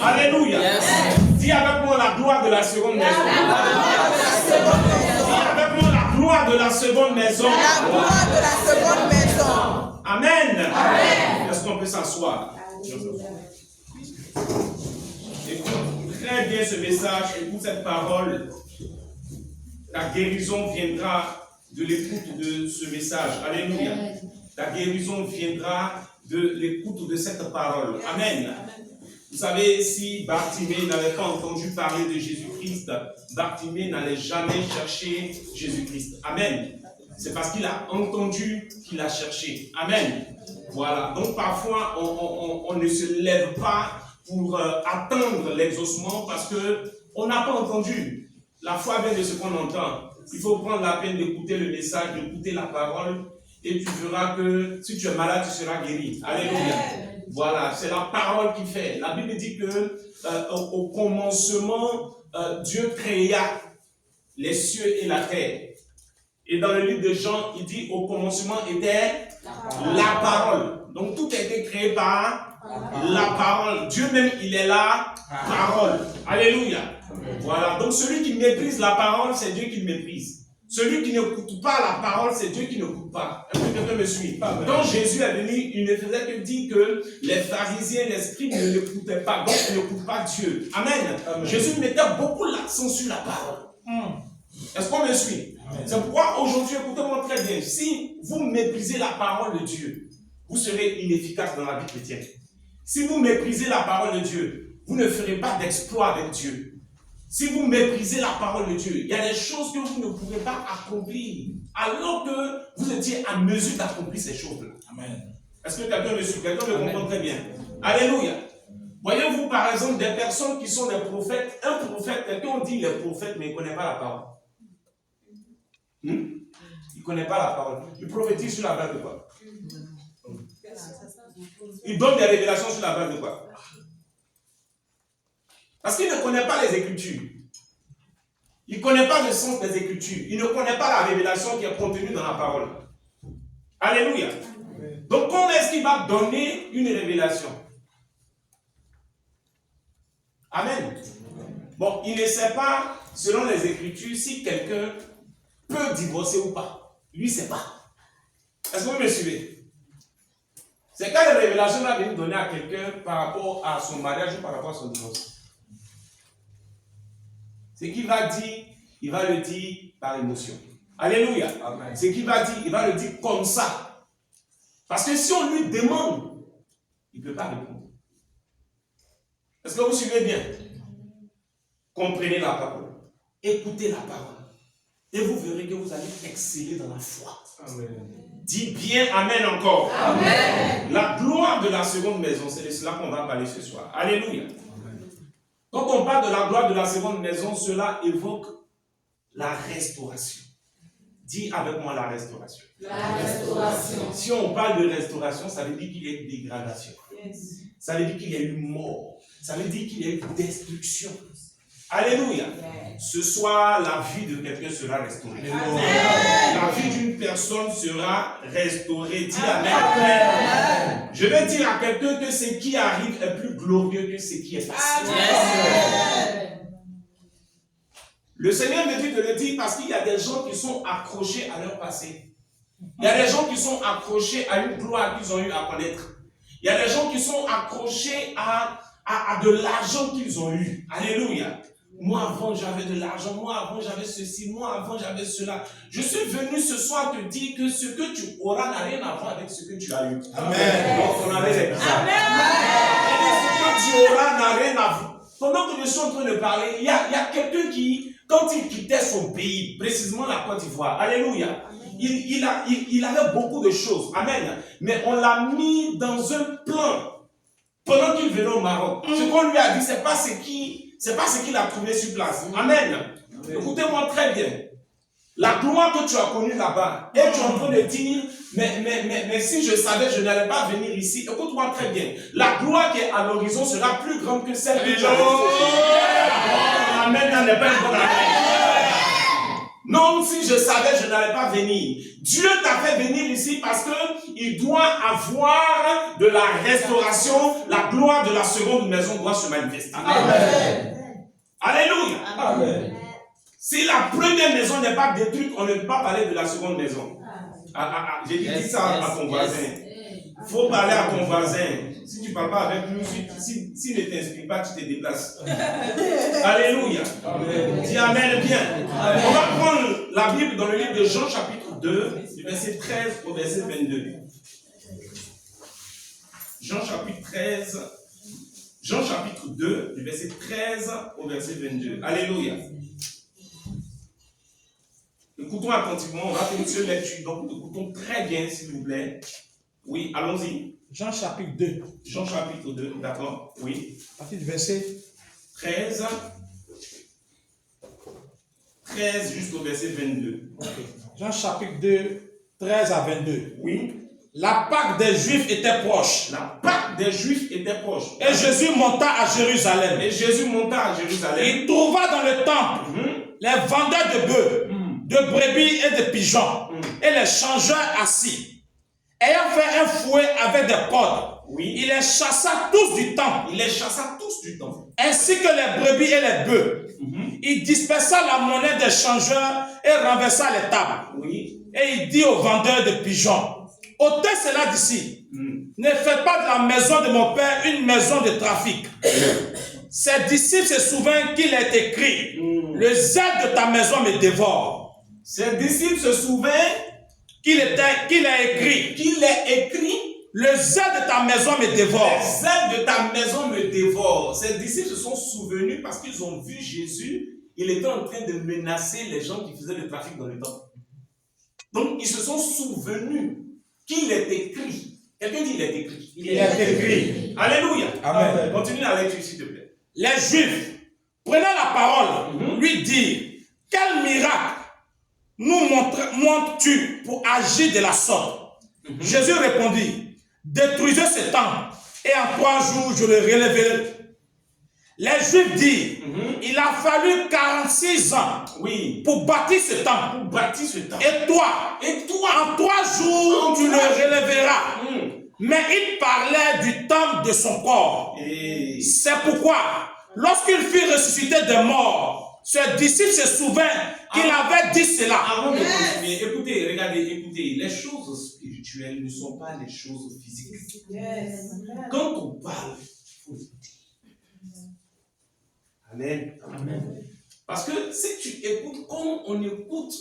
Alléluia. Dis avec moi la gloire de la seconde maison. Dis avec moi la gloire de la seconde maison. Amen. Est-ce qu'on peut s'asseoir? Écoute très bien ce message, écoute cette parole. Ta guérison viendra de l'écoute de ce message. Alléluia. Ta guérison viendra de l'écoute de cette parole. Amen. Vous savez, si Bartimée n'avait pas entendu parler de Jésus-Christ, Bartimée n'allait jamais chercher Jésus-Christ. Amen. C'est parce qu'il a entendu qu'il a cherché. Amen. Voilà. Donc parfois, on ne se lève pas pour attendre l'exaucement parce qu'on n'a pas entendu. La foi vient de ce qu'on entend. Il faut prendre la peine d'écouter le message, d'écouter la parole, et tu verras que si tu es malade, tu seras guéri. Alléluia. Voilà, c'est la parole qui fait. La Bible dit que au commencement, Dieu créa les cieux et la terre. Et dans le livre de Jean, il dit au commencement était la parole. Donc tout a été créé par la parole. Dieu même, il est la parole. Alléluia. Voilà, donc celui qui méprise la parole, c'est Dieu qui le méprise. Celui qui n'écoute pas la parole, c'est Dieu qui n'écoute pas. Est-ce que quelqu'un me suit? Quand Jésus est venu, il ne faisait que dire que les pharisiens, les scribes ne l'écoutaient pas, donc ils n'écoutent pas Dieu. Amen. Jésus mettait beaucoup l'accent sur la parole. Est-ce qu'on me suit? C'est pourquoi aujourd'hui, écoutez-moi très bien, si vous méprisez la parole de Dieu, vous serez inefficace dans la vie chrétienne. Si vous méprisez la parole de Dieu, vous ne ferez pas d'exploit avec Dieu. Si vous méprisez la parole de Dieu, il y a des choses que vous ne pouvez pas accomplir alors que vous étiez à mesure d'accomplir ces choses-là. Amen. Est-ce que quelqu'un me suit? Quelqu'un me comprend très bien? Alléluia. Voyez-vous par exemple des personnes qui sont des prophètes. Un prophète, quelqu'un dit les prophètes, mais il ne connaît pas la parole. Il ne connaît pas la parole. Il prophétise sur la base de quoi? Il donne des révélations sur la base de quoi? Parce qu'il ne connaît pas les Écritures. Il ne connaît pas le sens des Écritures. Il ne connaît pas la révélation qui est contenue dans la parole. Alléluia. Donc, comment est-ce qu'il va donner une révélation? Amen. Bon, il ne sait pas, selon les Écritures, si quelqu'un peut divorcer ou pas. Lui, il ne sait pas. Est-ce que vous me suivez? C'est quand les révélations va venir donner à quelqu'un par rapport à son mariage ou par rapport à son divorce. Ce qu'il va dire, il va le dire par émotion. Alléluia. Amen. Ce qu'il va dire, il va le dire comme ça. Parce que si on lui demande, il ne peut pas répondre. Est-ce que vous suivez bien? Comprenez la parole. Écoutez la parole. Et vous verrez que vous allez exceller dans la foi. Amen. Dis bien Amen encore. Amen. La gloire de la seconde maison, c'est de cela qu'on va parler ce soir. Alléluia. Quand on parle de la gloire de la seconde maison, cela évoque la restauration. Dis avec moi la restauration. La restauration. Si on parle de restauration, ça veut dire qu'il y a une dégradation. Yes. Ça veut dire qu'il y a eu mort. Ça veut dire qu'il y a eu destruction. Alléluia. Yes. Ce soir, la vie de quelqu'un sera restaurée. Amen. La vie d'une personne sera restaurée. Dis Amen. Amen. Je vais dire à quelqu'un que ce qui arrive est plus glorieux que ce qui est passé. Amen. Le Seigneur me dit de le dire parce qu'il y a des gens qui sont accrochés à leur passé. Il y a des gens qui sont accrochés à une gloire qu'ils ont eu à connaître. Il y a des gens qui sont accrochés à de l'argent qu'ils ont eu. Alléluia. Moi avant j'avais de l'argent, moi avant j'avais ceci, moi avant j'avais cela. Je suis venu ce soir te dire que ce que tu auras n'a rien à voir avec ce que tu as eu. Amen. Donc on avait les bizarres. Amen. Ce que tu auras n'a rien à voir. Pendant que je suis en train de parler, il y a quelqu'un qui, quand il quittait son pays, précisément la Côte d'Ivoire, alléluia, il avait beaucoup de choses. Amen. Mais on l'a mis dans un plan pendant qu'il venait au Maroc. Ce qu'on lui a dit, c'est pas ce qu'il a trouvé sur place. Amen. Écoutez-moi très bien. La gloire que tu as connue là-bas, et tu es en train de dire, mais si je savais, je n'allais pas venir ici. Écoute-moi très bien. La gloire qui est à l'horizon sera plus grande que celle que tu as reçue. Amen, n'est pas une bonne affaire. Non, si je savais, je n'allais pas venir. Dieu t'a fait venir ici parce que il doit avoir de la restauration, la la gloire de la seconde maison doit se manifester. Amen. Alléluia. Amen. Si la première maison n'est pas détruite, on ne peut pas parler de la seconde maison. J'ai dit ça à ton voisin. Il faut parler à ton voisin. Si tu ne parles pas avec nous, s'il ne t'inspire pas, tu te déplaces. Alléluia. Amen. Dis Amen bien. Amen. On va prendre la Bible dans le livre de Jean chapitre 2, du verset 13 au verset 22. Jean chapitre 2, du verset 13 au verset 22. Alléluia. Écoutons attentivement, on va faire une seule lecture, donc écoutons très bien s'il vous plaît. Oui, allons-y. Jean chapitre 2. Jean chapitre 2, d'accord, oui. À partir du verset 13 jusqu'au verset 22. Okay. Jean chapitre 2, 13 à 22. Oui. La Pâque des Juifs était proche. La Pâque des Juifs était proche. Et Jésus monta à Jérusalem. Il trouva dans le temple les vendeurs de bœufs, de brebis et de pigeons, et les changeurs assis. Ayant fait un fouet avec des cordes, il les chassa tous du temple. Ainsi que les brebis et les bœufs. Il dispersa la monnaie des changeurs et renversa les tables. Et il dit aux vendeurs de pigeons, ôtez cela d'ici. Ne faites pas de la maison de mon père une maison de trafic. Ses disciples se souviennent qu'il est écrit, le zèle de ta maison me dévore. Ses disciples se souviennent qu'il est écrit, le zèle de ta maison me dévore. Le zèle de ta maison me dévore. Ses disciples se sont souvenus parce qu'ils ont vu Jésus. Il était en train de menacer les gens qui faisaient le trafic dans le temple. Donc, ils se sont souvenus qu'il est écrit. Quelqu'un dit il est écrit. Il est écrit. Alléluia. Amen. Continue la lecture, s'il te plaît. Les Juifs, prenant la parole, lui dirent, quel miracle nous montres-tu pour agir de la sorte? Jésus répondit, détruisez ce temple et en 3 jours je le relèverai. Les Juifs dirent, il a fallu 46 ans pour bâtir ce temple. Et toi, en 3 jours, tu le relèveras. Mais il parlait du temple de son corps. C'est pourquoi, lorsqu'il fut ressuscité des morts, ses disciples se souviennent qu'il avait dit cela. Avant de continuer, écoutez, regardez, les choses spirituelles ne sont pas les choses physiques. Quand on parle, il faut écouter. Amen. Amen. Parce que si tu écoutes comme on écoute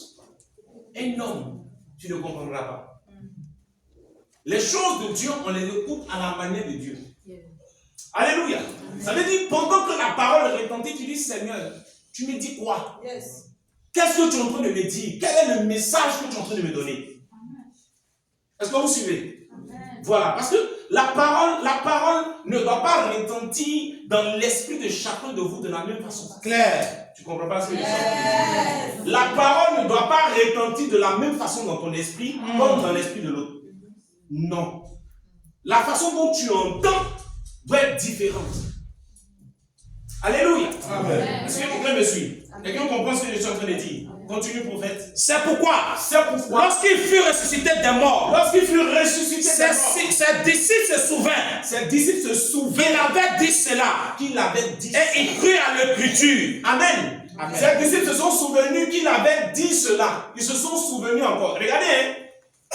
un homme, tu ne comprendras pas. Les choses de Dieu, on les écoute à la manière de Dieu. Alléluia. Ça veut dire, pendant que la parole retentit, tu dis, Seigneur, tu me dis quoi? Qu'est-ce que tu es en train de me dire? Quel est le message que tu es en train de me donner? Est-ce que vous suivez? Voilà, parce que la parole ne doit pas retentir dans l'esprit de chacun de vous de la même façon. Claire. Tu ne comprends pas ce que je dis? La parole ne doit pas retentir de la même façon dans ton esprit comme dans l'esprit de l'autre. Non. La façon dont tu entends doit être différente. Alléluia. Amen. Est-ce que quelqu'un me suit? Quelqu'un comprend ce que je suis en train de dire? Continue, prophète. C'est pourquoi, lorsqu'il fut ressuscité des morts, ses disciples se souviennent, il avait dit cela, et il crut à l'écriture. Amen. Ses disciples se sont souvenus qu'il avait dit cela. Ils se sont souvenus encore. Regardez, hein?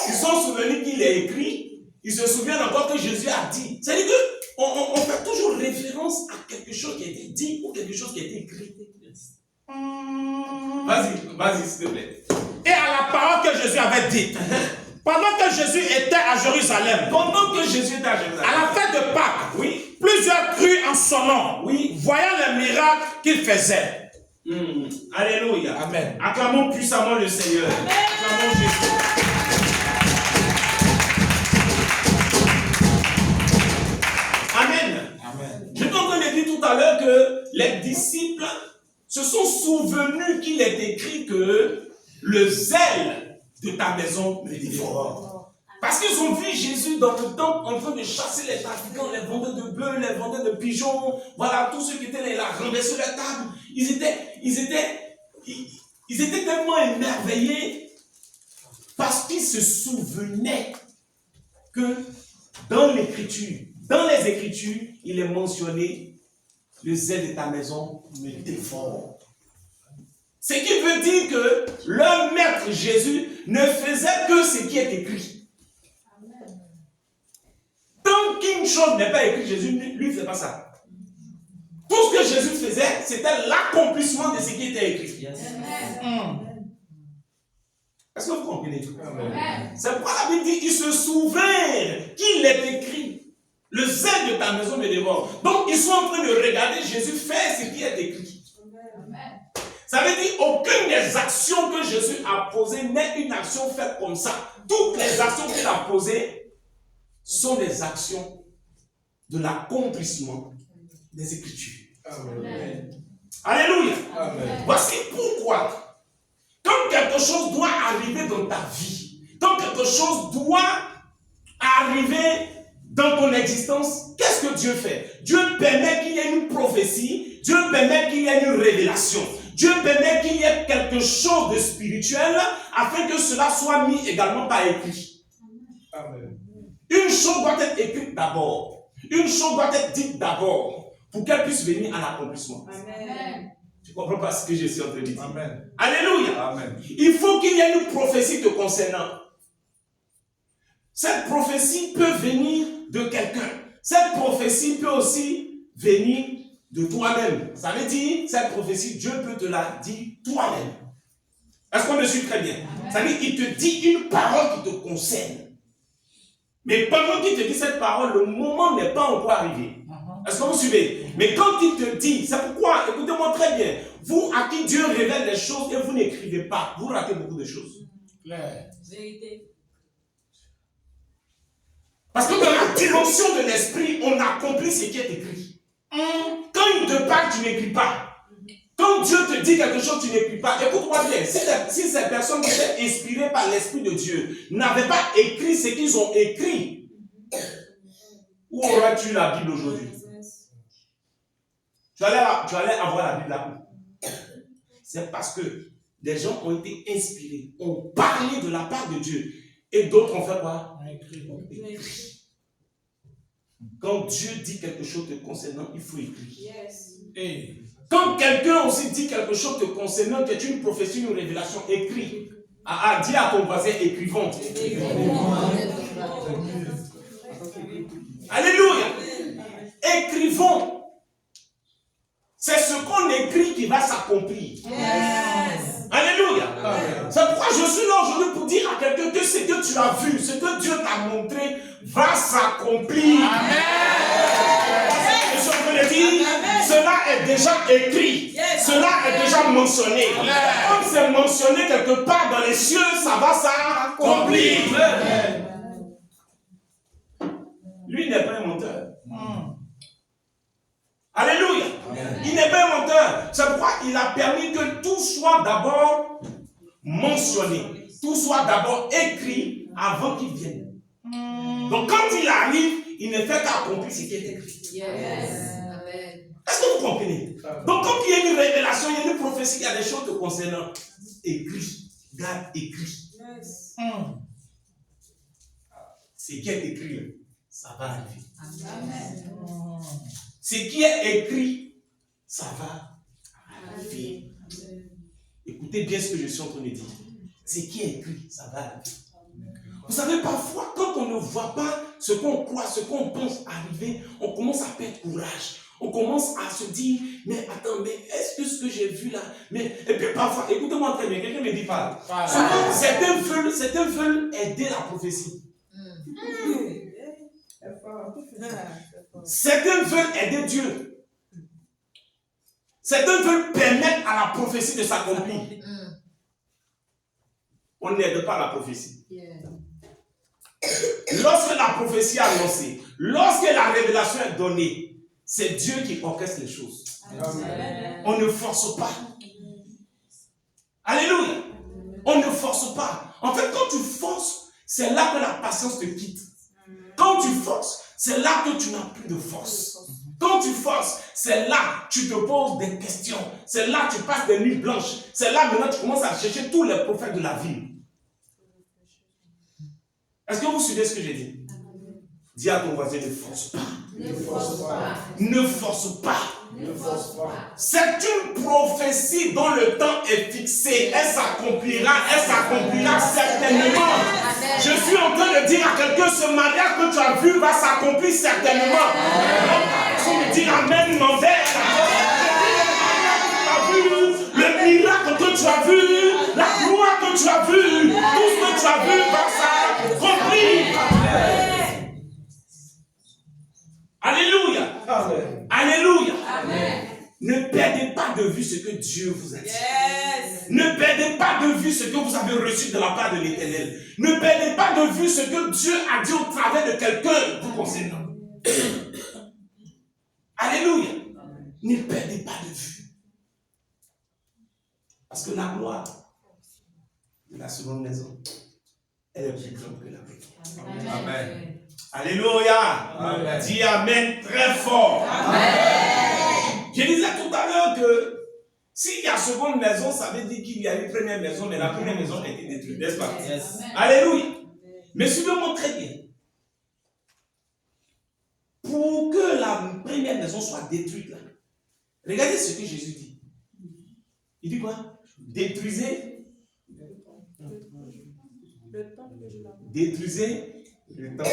Ils se sont souvenus qu'il est écrit. Ils se souviennent encore que Jésus a dit. C'est-à-dire qu'on fait toujours référence à quelque chose qui a été dit ou quelque chose qui a été écrit. Vas-y, s'il te plaît. Et à la parole que Jésus avait dite, pendant que Jésus était à Jérusalem, à la fête de Pâques, plusieurs crurent en son nom, voyant les miracles qu'il faisait. Alléluia. Amen. Acclamons puissamment le Seigneur. Acclamons Jésus. Amen. Amen. Je t'ai en train de dire tout à l'heure que les disciples se sont souvenus qu'il est écrit que le zèle de ta maison me dévore. Parce qu'ils ont vu Jésus dans le temple en train de chasser les trafiquants, les vendeurs de bœufs, les vendeurs de pigeons, voilà, tous ceux qui étaient là, il a renversé la table. Ils étaient tellement émerveillés parce qu'ils se souvenaient que dans les Écritures, il est mentionné, le zèle de ta maison me dévore. Ce qui veut dire que leur maître Jésus ne faisait que ce qui est écrit. Tant qu'une chose n'est pas écrite, Jésus, lui, ne fait pas ça. Tout ce que Jésus faisait, c'était l'accomplissement de ce qui était écrit. Yes. Est-ce que vous comprenez? C'est pourquoi la Bible dit, il se souvient qu'il est écrit. Le zèle de ta maison me dévore. Donc, ils sont en train de regarder Jésus faire ce qui est écrit. Ça veut dire, aucune des actions que Jésus a posées n'est une action faite comme ça. Toutes les actions qu'il a posées sont des actions de l'accomplissement des Écritures. Amen. Alléluia. Amen. Voici pourquoi, quand quelque chose doit arriver dans ta vie, quand quelque chose doit arriver dans ton existence, qu'est-ce que Dieu fait? Dieu permet qu'il y ait une prophétie, Dieu permet qu'il y ait une révélation, Dieu permet qu'il y ait quelque chose de spirituel afin que cela soit mis également par écrit. Amen. Une chose doit être écrite d'abord, une chose doit être dite d'abord pour qu'elle puisse venir à l'accomplissement. Amen. Tu ne comprends pas ce que je suis en train de dire? Amen. Alléluia. Amen. Il faut qu'il y ait une prophétie te concernant. Cette prophétie peut venir de quelqu'un. Cette prophétie peut aussi venir de toi-même. Ça veut dire, cette prophétie, Dieu peut te la dire toi-même. Est-ce qu'on me suit très bien? Ça veut dire, il te dit une parole qui te concerne. Mais pendant qu'il te dit cette parole, le moment n'est pas encore arrivé. Est-ce que vous suivez? Mais quand il te dit, c'est pourquoi, écoutez-moi très bien, vous à qui Dieu révèle des choses et vous n'écrivez pas, vous ratez beaucoup de choses. Vérité. Parce que dans la dimension de l'esprit, on accomplit ce qui est écrit. Quand il te parle, tu n'écris pas. Quand Dieu te dit quelque chose, tu n'écris pas. Écoute-moi bien, si ces personnes qui étaient inspirées par l'Esprit de Dieu n'avaient pas écrit ce qu'ils ont écrit, où aurais-tu la Bible aujourd'hui? Tu allais avoir la Bible là. C'est parce que des gens ont été inspirés, ont parlé de la part de Dieu. Et d'autres ont fait quoi? Quand Dieu dit quelque chose te concernant, il faut écrire. Yes. Et quand quelqu'un aussi dit quelque chose te concernant, que tu une prophétie, une révélation, écris. Dis à ton voisin, écrivons. Alléluia. Écrivons. C'est ce qu'on écrit qui va s'accomplir. Yes. Alléluia. C'est pourquoi je suis là aujourd'hui pour dire à quelqu'un que ce que tu as vu, ce que Dieu t'a montré, va s'accomplir. Je suis en train de dire, cela est déjà écrit. Yes. Cela est déjà mentionné. Comme c'est mentionné quelque part dans les cieux, ça va s'accomplir. Lui n'est pas un menteur. Alléluia. Amen. Il n'est pas un menteur. C'est pourquoi il a permis que tout soit d'abord mentionné. Tout soit d'abord écrit avant qu'il vienne. Donc quand il arrive, il ne fait qu'accomplir ce qui est écrit. Yes. Est-ce que vous comprenez? Donc quand il y a une révélation, il y a une prophétie, il y a des choses te concernant. Écrit. Garde écrit. Yes. Ce qui est écrit, ça va arriver. Amen. Ce qui est écrit, ça va arriver. Écoutez bien ce que je suis en train de dire. Ce qui est écrit, ça va arriver. Vous savez, parfois, quand on ne voit pas ce qu'on croit, ce qu'on pense arriver, on commence à perdre courage. On commence à se dire, mais attends, mais est-ce que ce que j'ai vu là, et puis parfois, écoutez-moi très bien, quelqu'un me dit pas. Certains veulent aider la prophétie. Certains veulent aider Dieu. Certains veulent permettre à la prophétie de s'accomplir. On n'aide pas la prophétie. Lorsque la prophétie est annoncée, lorsque la révélation est donnée, c'est Dieu qui orchestre les choses. Amen. On ne force pas. Alléluia. On ne force pas. En fait, quand tu forces, c'est là que la patience te quitte. Quand tu forces, c'est là que tu n'as plus de force. Quand tu forces, c'est là que tu te poses des questions. C'est là que tu passes des nuits blanches. C'est là maintenant que tu commences à chercher tous les prophètes de la ville. Est-ce que vous suivez ce que j'ai dit? Dis à ton voisin, ne force pas. Ne force pas. C'est une prophétie dont le temps est fixé. Elle s'accomplira certainement. Je suis en train de dire à quelqu'un, ce mariage que tu as vu va s'accomplir certainement. Donc, me dire amen, mon père. Le miracle que tu as vu, la gloire que tu as vu, tout ce que tu as vu va s'accomplir. Alléluia. Amen. Alléluia. Amen. Ne perdez pas de vue ce que Dieu vous a dit. Yes. Ne perdez pas de vue ce que vous avez reçu de la part de l'Éternel. Ne perdez pas de vue ce que Dieu a dit au travers de quelqu'un vous concernant. Alléluia. Amen. Ne perdez pas de vue. Parce que la gloire de la seconde maison, elle est plus grande que la première. Amen. Amen. Alléluia. Amen. Dis amen très fort. Amen. Je disais tout à l'heure que s'il y a seconde maison, ça veut dire qu'il y a une première maison, mais la première maison a été détruite, n'est-ce pas? Yes. Alléluia. Mais suivez-moi très bien. Pour que la première maison soit détruite, là, regardez ce que Jésus dit. Il dit quoi? Détruisez. Détruisez le temple.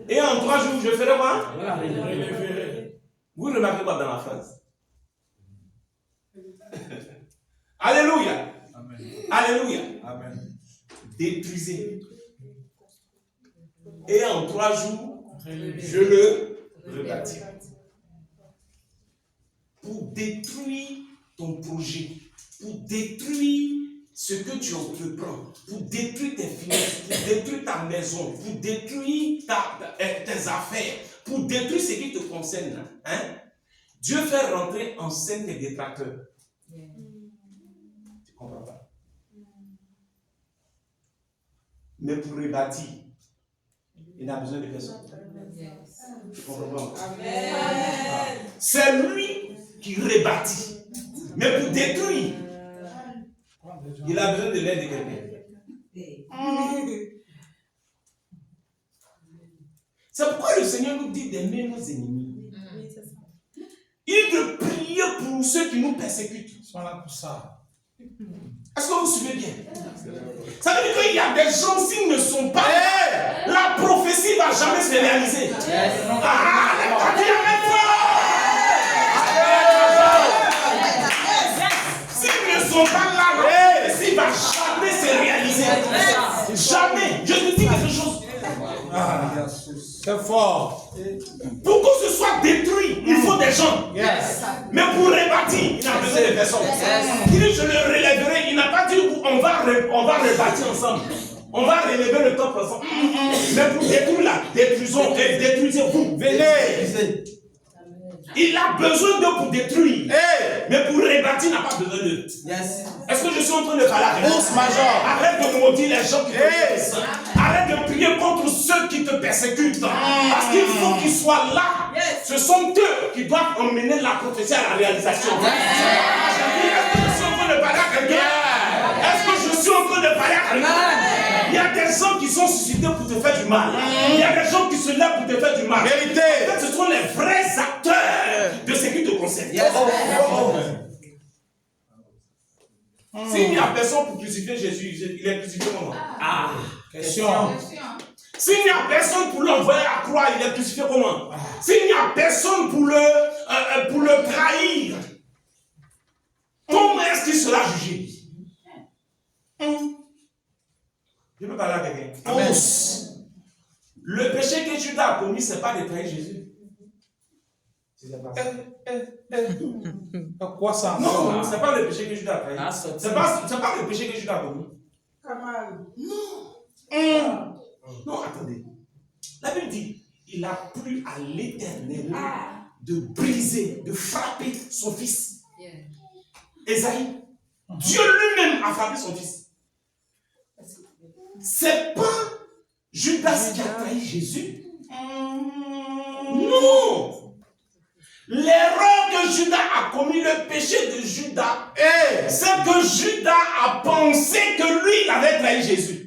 Et en 3 jours, je ferai quoi? Vous ne remarquez pas dans la phrase. Alléluia. Amen. Alléluia. Amen. Détruisez. Et en 3 jours, je le rebâtis. Pour détruire ton projet, pour détruire ce que tu entreprends, pour détruire tes finances, pour détruire ta maison, pour détruire tes affaires, pour détruire ce qui te concerne. Hein? Dieu fait rentrer en scène tes détracteurs. Tu comprends pas? Mais pour rebâtir, il a besoin de personne. Tu comprends pas? C'est lui qui rebâtit. Mais pour détruire, il a besoin de l'aide de quelqu'un. C'est pourquoi le Seigneur nous dit d'aimer nos ennemis. Il de prier pour ceux qui nous persécutent. Ils sont là pour ça. Est-ce que vous suivez bien? Ça veut dire qu'il y a des gens, s'ils ne sont pas là, la prophétie ne va jamais se réaliser. S'ils ne sont pas là, la prophétie ne va jamais se réaliser. Jamais. Je te dis quelque chose. C'est fort. Pour que ce soit détruit, il faut des gens. Yes. Mais pour rebâtir, il a besoin de personnes. Il dit je le relèverai. Il n'a pas dit on va rebâtir ensemble. On va relever le temple ensemble. Mais pour détruire là, détruisons et détruisez-vous. Venez. Il a besoin d'eux pour détruire. Mais pour rebâtir, il n'a pas besoin d'eux. Yes. Est-ce que je suis en train de parler à quelqu'un? Arrête de maudire les gens qui te persécutent. Arrête de prier contre ceux qui te persécutent. Parce qu'il faut qu'ils soient là. Ce sont eux qui doivent emmener la prophétie à la réalisation. Est-ce que je suis en train de parler à quelqu'un? Est-ce que je suis en train de parler à quelqu'un? Il y a des gens qui sont suscités pour te faire du mal. Il y a des gens qui se lèvent pour te faire du mal. Vérité. En fait, ce sont les vrais acteurs de ce qui te concerne. S'il n'y a personne pour crucifier Jésus, il est crucifié comment? Question. S'il n'y a personne pour l'envoyer à la croix, il est crucifié comment? S'il n'y a personne pour le trahir, comment est-ce qu'il sera jugé? Je peux parler à quelqu'un. Le péché que Judas a commis, ce n'est pas de trahir Jésus. Quoi ça? Non, ce n'est pas le péché que Judas a trahi. Ce n'est pas le péché que Judas a commis. Non. Non, attendez. La Bible dit, il a plu à l'Éternel de briser, de frapper son fils. Esaïe. Dieu lui-même a frappé son fils. C'est pas Judas qui a trahi Jésus. Non. L'erreur que Judas a commis, le péché de Judas, c'est que Judas a pensé que lui, il avait trahi Jésus.